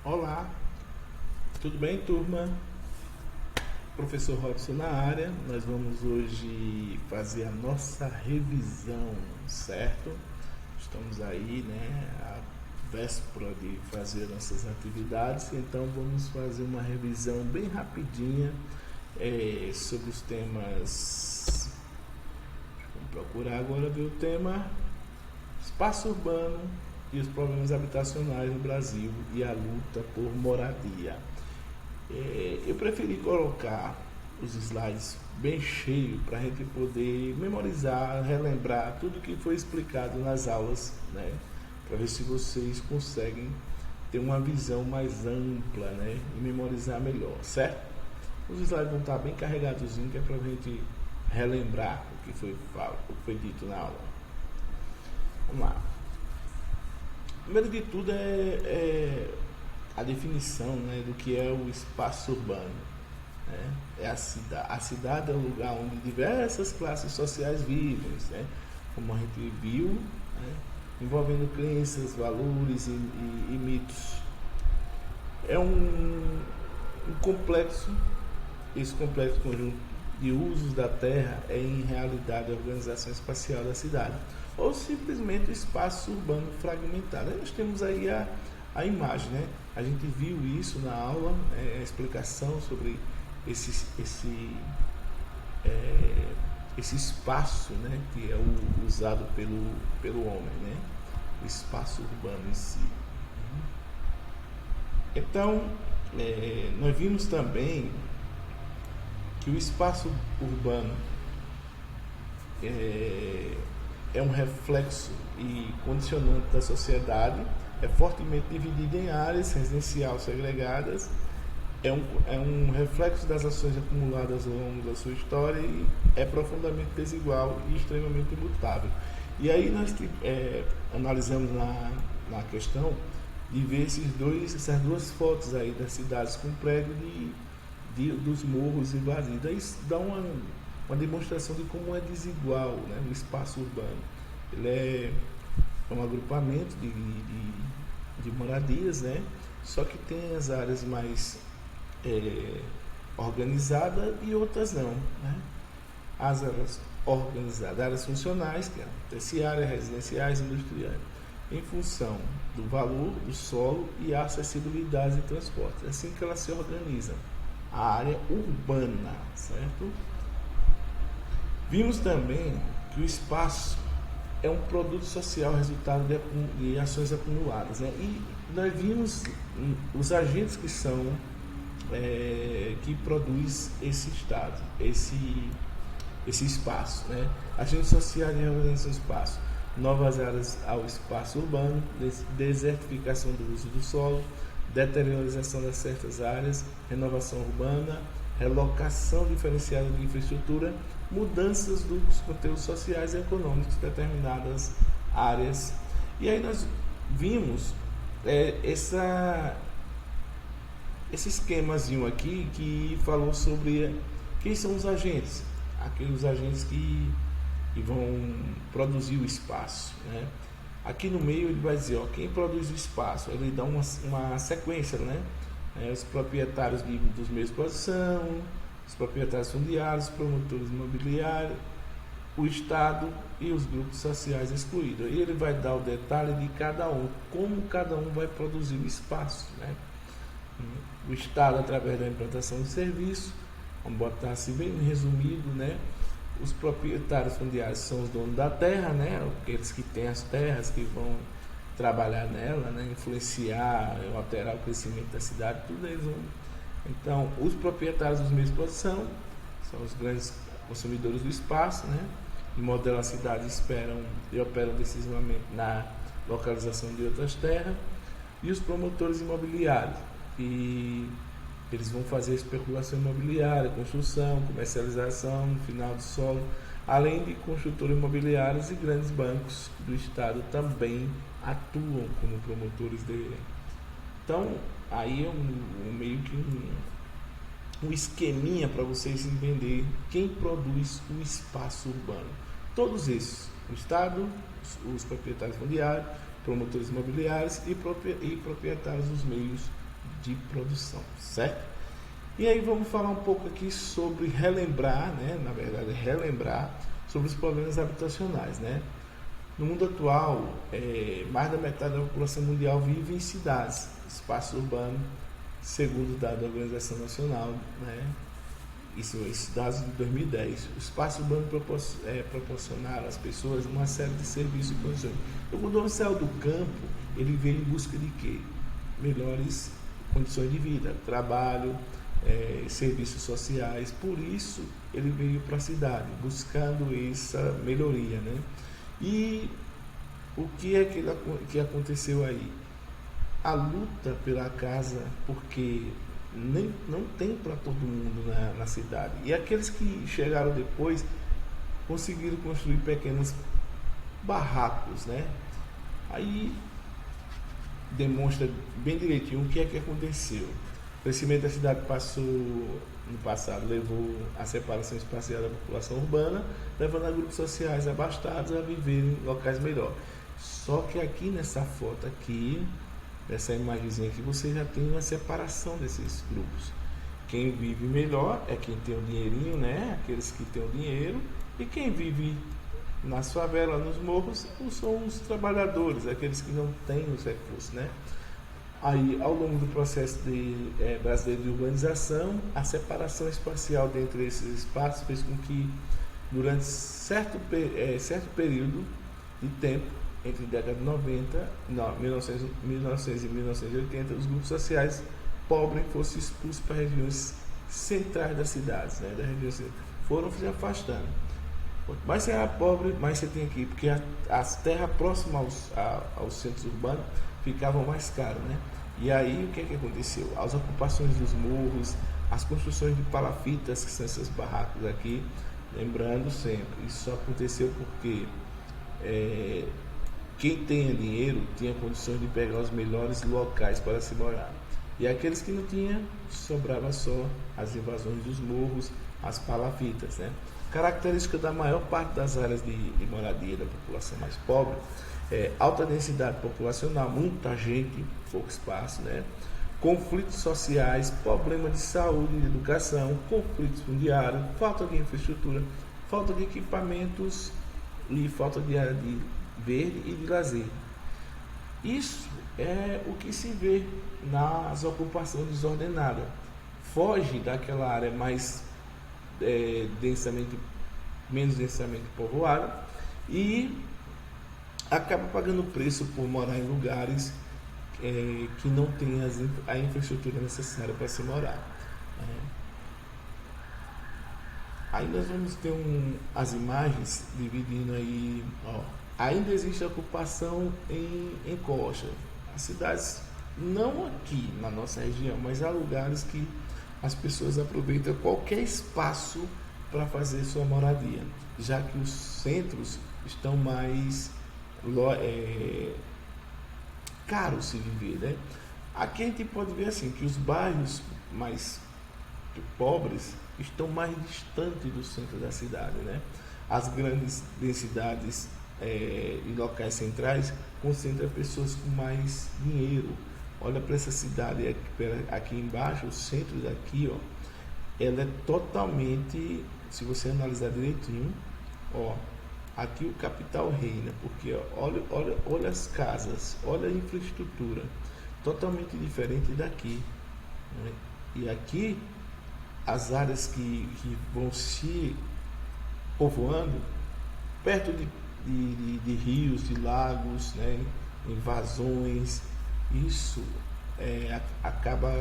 Olá, tudo bem, turma? Professor Robson na área. Nós vamos hoje fazer a nossa revisão, certo? Estamos aí, né, à véspera de fazer nossas atividades, então vamos fazer uma revisão bem rapidinha sobre os temas. Vamos procurar agora ver o tema espaço urbano e os problemas habitacionais no Brasil e a luta por moradia. Eu preferi colocar os slides bem cheios para a gente poder memorizar, relembrar tudo que foi explicado nas aulas, né? Para ver se vocês conseguem ter uma visão mais ampla, né? E memorizar melhor, certo? Os slides vão estar bem carregados, que é para a gente relembrar o que foi dito na aula. Vamos lá. Primeiro de tudo é a definição, né, do que é o espaço urbano. Né? É a cidade. A cidade é um lugar onde diversas classes sociais vivem, né? Como a gente viu, né? Envolvendo crenças, valores e mitos. É um complexo, esse complexo conjunto de usos da terra é em realidade a organização espacial da cidade, ou simplesmente o espaço urbano fragmentado. Aí nós temos aí a imagem, né? A gente viu isso na aula, a explicação sobre esse espaço, né, que é usado pelo homem, né? O espaço urbano em si. Então, nós vimos também que o espaço urbano é um reflexo e condicionante da sociedade, é fortemente dividido em áreas residencial segregadas, é um reflexo das ações acumuladas ao longo da sua história e é profundamente desigual e extremamente imutável. E aí nós analisamos na questão de ver essas duas fotos aí das cidades com prédio dos morros invadidos. Aí dá uma demonstração de como é desigual, né, o espaço urbano. Ele é um agrupamento de moradias, né? Só que tem as áreas mais organizadas e outras não, né? As áreas organizadas, áreas funcionais, que é terciárias, residenciais, industriais, em função do valor do solo e a acessibilidade de transporte. É assim que ela se organiza. A área urbana, certo? Vimos também que o espaço é um produto social resultado de ações acumuladas, né? E nós vimos os agentes que são que produz esse estado, esse espaço, né? Agentes sociais de reorganização do espaço, novas áreas ao espaço urbano, desertificação do uso do solo, deteriorização de certas áreas, renovação urbana, relocação diferenciada de infraestrutura, mudanças dos conteúdos sociais e econômicos de determinadas áreas. E aí nós vimos esse esquemazinho aqui que falou sobre quem são os agentes, aqueles agentes que vão produzir o espaço, né? Aqui no meio ele vai dizer, quem produz o espaço, ele dá uma sequência, né? Os proprietários dos meios de produção, os proprietários fundiários, os promotores imobiliários, o Estado e os grupos sociais excluídos. E ele vai dar o detalhe de cada um, como cada um vai produzir o espaço, né? O Estado através da implantação de serviço, vamos botar assim bem resumido, né? Os proprietários fundiários são os donos da terra, né? Aqueles que têm as terras, que vão trabalhar nela, né? Influenciar, alterar o crescimento da cidade, tudo eles vão. Então, os proprietários dos meios de produção são os grandes consumidores do espaço, né? Que modelam a cidade, esperam e operam decisivamente na localização de outras terras. E os promotores imobiliários, que eles vão fazer especulação imobiliária, construção, comercialização no final do solo, além de construtores imobiliários, e grandes bancos do Estado também atuam como promotores dele. Então, aí é meio que um esqueminha para vocês entenderem quem produz o espaço urbano. Todos esses, o Estado, os proprietários fundiários, promotores imobiliários e proprietários dos meios de produção, certo? E aí vamos falar um pouco aqui sobre relembrar, né? Na verdade, relembrar sobre os problemas habitacionais, né? No mundo atual, mais da metade da população mundial vive em cidades, espaço urbano, segundo dados da Organização Nacional, né? Esses dados de 2010. O espaço urbano proporcionaram às pessoas uma série de serviços e condições. Então, quando o homem saiu do campo, ele veio em busca de quê? Melhores condições de vida, trabalho, serviços sociais. Por isso, ele veio para a cidade, buscando essa melhoria, né? E o que é que aconteceu aí? A luta pela casa, porque não tem para todo mundo na cidade. E aqueles que chegaram depois conseguiram construir pequenos barracos, né? Aí demonstra bem direitinho o que é que aconteceu. O crescimento da cidade no passado, levou à separação espacial da população urbana, levando a grupos sociais abastados a viver em locais melhores. Só que aqui nessa foto aqui, nessa imagenzinha aqui, você já tem uma separação desses grupos. Quem vive melhor é quem tem o dinheirinho, né? Aqueles que têm o dinheiro. E quem vive nas favelas, nos morros, são os trabalhadores, aqueles que não têm os recursos, né? Aí, ao longo do processo brasileiro de urbanização, a separação espacial dentre esses espaços fez com que, durante certo período de tempo, entre a década de 1900 e 1980, os grupos sociais pobres fossem expulsos para regiões centrais das cidades, né? Foram se afastando. Quanto mais você é pobre, mais você tem aqui, porque as terras próximas aos centros urbanos ficavam mais caras, né? E aí o que é que aconteceu? As ocupações dos morros, as construções de palafitas, que são esses barracos aqui, lembrando sempre, isso só aconteceu porque quem tinha dinheiro tinha condições de pegar os melhores locais para se morar. E aqueles que não tinham, sobrava só as invasões dos morros, as palafitas, né? Característica da maior parte das áreas de moradia da população mais pobre é alta densidade populacional, muita gente, pouco espaço, né? Conflitos sociais, problema de saúde e de educação, conflitos fundiários, falta de infraestrutura, falta de equipamentos e falta de área de verde e de lazer. Isso é o que se vê nas ocupações desordenadas. Foge daquela área mais menos densamente povoada e acaba pagando preço por morar em lugares que não tem a infraestrutura necessária para se morar. Aí nós vamos ter as imagens dividindo aí, ó. Ainda existe ocupação em costa. As cidades, não aqui na nossa região, mas há lugares que as pessoas aproveitam qualquer espaço para fazer sua moradia, já que os centros estão mais caros se viver, né? Aqui a gente pode ver assim, que os bairros mais pobres estão mais distantes do centro da cidade, né? As grandes densidades e locais centrais concentram pessoas com mais dinheiro. Olha para essa cidade aqui embaixo, o centro daqui, ó, ela é totalmente, se você analisar direitinho, ó, aqui o capital reina, porque ó, olha as casas, olha a infraestrutura, totalmente diferente daqui, né? E aqui as áreas que vão se povoando perto de rios, de lagos, né? Invasões, isso acaba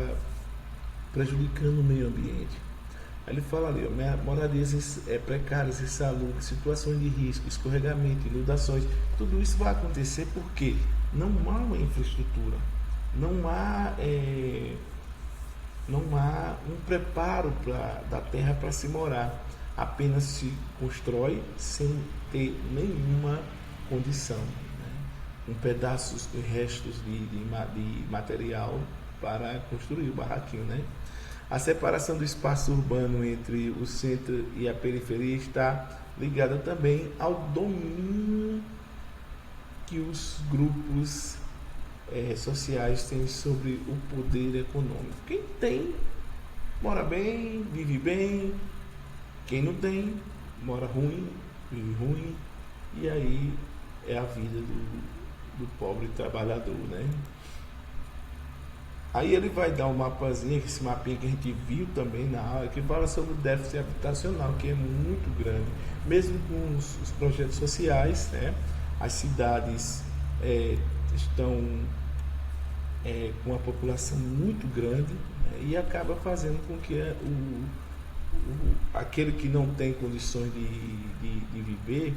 prejudicando o meio ambiente. Ele fala ali, ó, moradias precárias, insalubres, situações de risco, escorregamento, inundações, tudo isso vai acontecer porque não há uma infraestrutura, não há um preparo da terra para se morar, apenas se constrói sem ter nenhuma condição, né? Com pedaços e restos de material para construir o barraquinho, né? A separação do espaço urbano entre o centro e a periferia está ligada também ao domínio que os grupos sociais têm sobre o poder econômico. Quem tem, mora bem, vive bem. Quem não tem, mora ruim, vive ruim. E aí é a vida do pobre trabalhador, né? Aí ele vai dar um mapazinho, esse mapinha que a gente viu também na aula, que fala sobre o déficit habitacional, que é muito grande. Mesmo com os projetos sociais, né, as cidades estão com uma população muito grande, né, e acaba fazendo com que aquele que não tem condições de viver,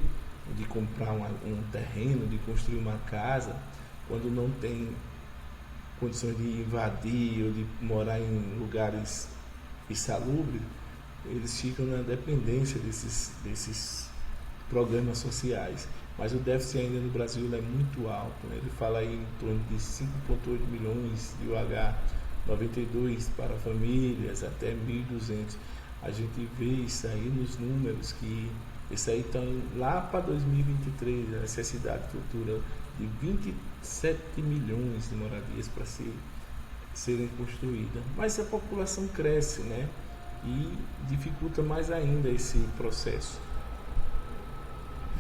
de comprar um terreno, de construir uma casa, quando não tem condições de invadir ou de morar em lugares insalubres, eles ficam na dependência desses programas sociais. Mas o déficit ainda no Brasil é muito alto, né? Ele fala aí em torno de 5,8 milhões de UH, 92 para famílias, até 1.200. A gente vê isso aí nos números, que isso aí estão lá para 2023, a necessidade futura de 27 milhões de moradias para serem construídas. Mas a população cresce, né? E dificulta mais ainda esse processo.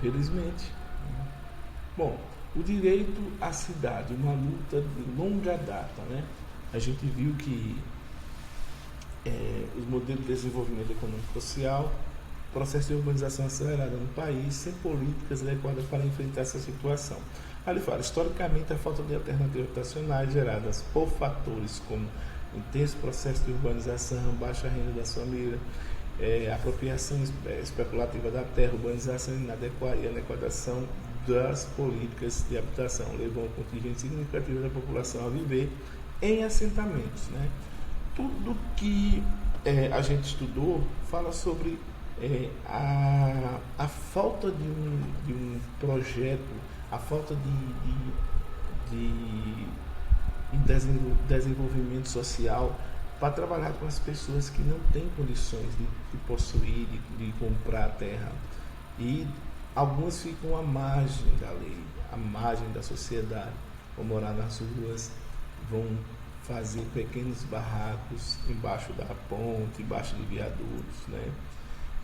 Felizmente. Bom, o direito à cidade, uma luta de longa data, né? A gente viu que os modelos de desenvolvimento econômico e social, processo de urbanização acelerada no país, sem políticas adequadas para enfrentar essa situação. Ali fala, historicamente, a falta de alternativas habitacionais geradas por fatores como intenso processo de urbanização, baixa renda das famílias, apropriação especulativa da terra, urbanização e inadequação das políticas de habitação, levou um contingente significativo da população a viver em assentamentos, né? Tudo que a gente estudou fala sobre a falta de um projeto, a falta de desenvolvimento social para trabalhar com as pessoas que não têm condições de possuir, de comprar terra. E algumas ficam à margem da lei, à margem da sociedade, vão morar nas ruas, vão fazer pequenos barracos embaixo da ponte, embaixo de viadutos, né?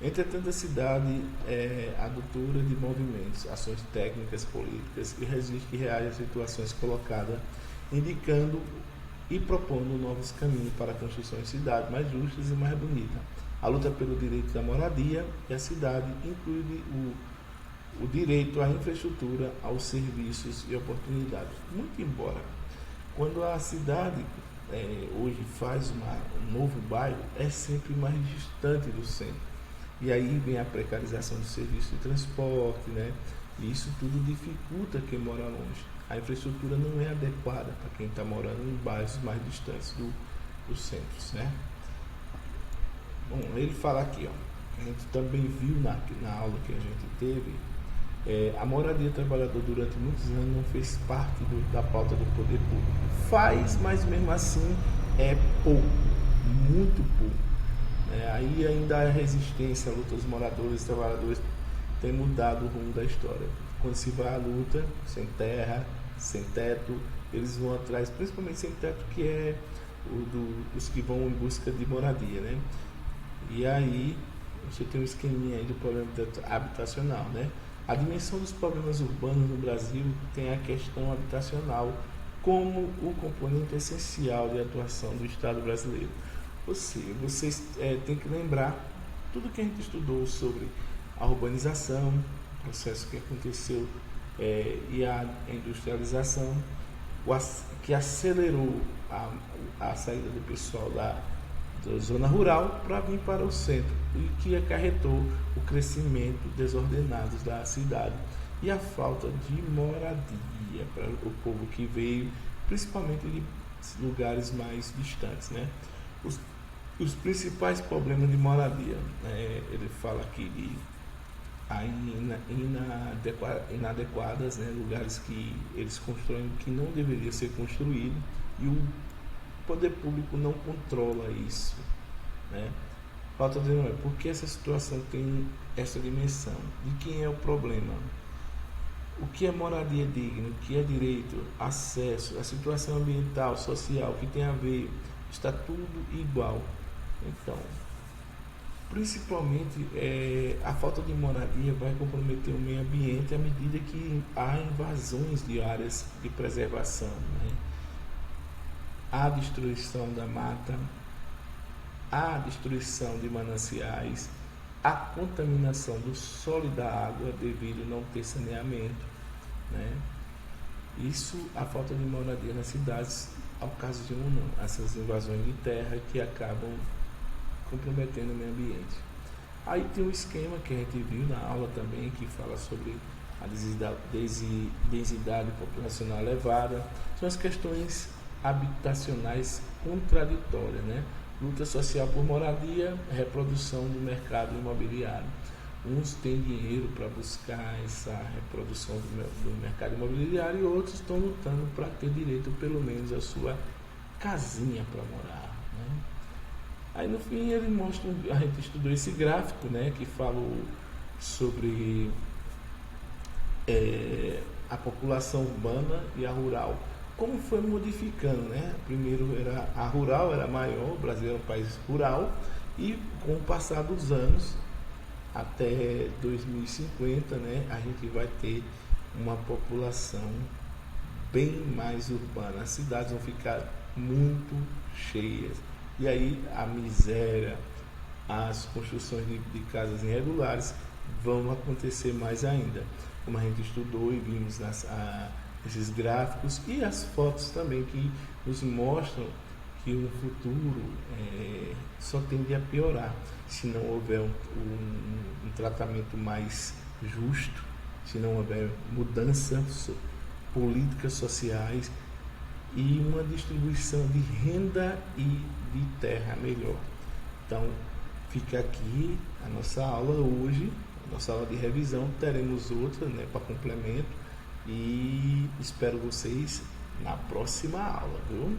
Entretanto, a cidade é adutora de movimentos, ações técnicas, políticas e resiste que reage às situações colocadas, indicando e propondo novos caminhos para a construção de cidades mais justas e mais bonitas. A luta pelo direito da moradia e a cidade inclui o direito à infraestrutura, aos serviços e oportunidades. Muito embora, quando a cidade hoje faz um novo bairro, é sempre mais distante do centro. E aí vem a precarização do serviço de transporte, né? E isso tudo dificulta quem mora longe. A infraestrutura não é adequada para quem está morando em bairros mais distantes dos centros, né? Bom, ele fala aqui, ó, a gente também viu na aula que a gente teve, a moradia do trabalhador durante muitos anos não fez parte da pauta do poder público. Faz, mas mesmo assim é pouco, muito pouco. Aí ainda a resistência, a luta dos moradores e trabalhadores tem mudado o rumo da história. Quando se vai à luta, sem terra, sem teto, eles vão atrás, principalmente sem teto, que é os que vão em busca de moradia, né? E aí você tem um esqueminha aí do problema habitacional, né? A dimensão dos problemas urbanos no Brasil tem a questão habitacional como o componente essencial de atuação do Estado brasileiro. Vocês têm que lembrar tudo que a gente estudou sobre a urbanização, o processo que aconteceu e a industrialização, que acelerou a saída do pessoal da zona rural para vir para o centro e que acarretou o crescimento desordenado da cidade e a falta de moradia para o povo que veio, principalmente de lugares mais distantes, né? Os principais problemas de moradia, ele fala aqui de inadequadas, né, lugares que eles constroem que não deveria ser construído e o poder público não controla isso, né? Falta de por que essa situação tem essa dimensão? De quem é o problema? o que é moradia digna, o que é direito, acesso, a situação ambiental, social, que tem a ver, está tudo igual. Então, principalmente a falta de moradia vai comprometer o meio ambiente à medida que há invasões de áreas de preservação, né? A destruição da mata, a destruição de mananciais, a contaminação do solo e da água devido a não ter saneamento, né? Isso, a falta de moradia nas cidades ocasionam essas invasões de terra que acabam comprometendo o meio ambiente. Aí tem um esquema que a gente viu na aula também, que fala sobre a densidade populacional elevada, são as questões habitacionais contraditórias, né? Luta social por moradia, reprodução do mercado imobiliário. Uns têm dinheiro para buscar essa reprodução do mercado imobiliário e outros estão lutando para ter direito pelo menos a sua casinha para morar, né? Aí no fim ele mostra, a gente estudou esse gráfico, né, que falou sobre a população urbana e a rural, como foi modificando, né? Primeiro a rural era maior, o Brasil era um país rural, e com o passar dos anos, até 2050, né, a gente vai ter uma população bem mais urbana, as cidades vão ficar muito cheias, e aí a miséria, as construções de casas irregulares vão acontecer mais ainda, como a gente estudou e vimos esses gráficos e as fotos também que nos mostram que o futuro só tende a piorar se não houver um tratamento mais justo, se não houver mudanças políticas sociais e uma distribuição de renda e de terra melhor. Então, fica aqui a nossa aula hoje, a nossa aula de revisão, teremos outra, né, para complemento, e espero vocês na próxima aula, viu?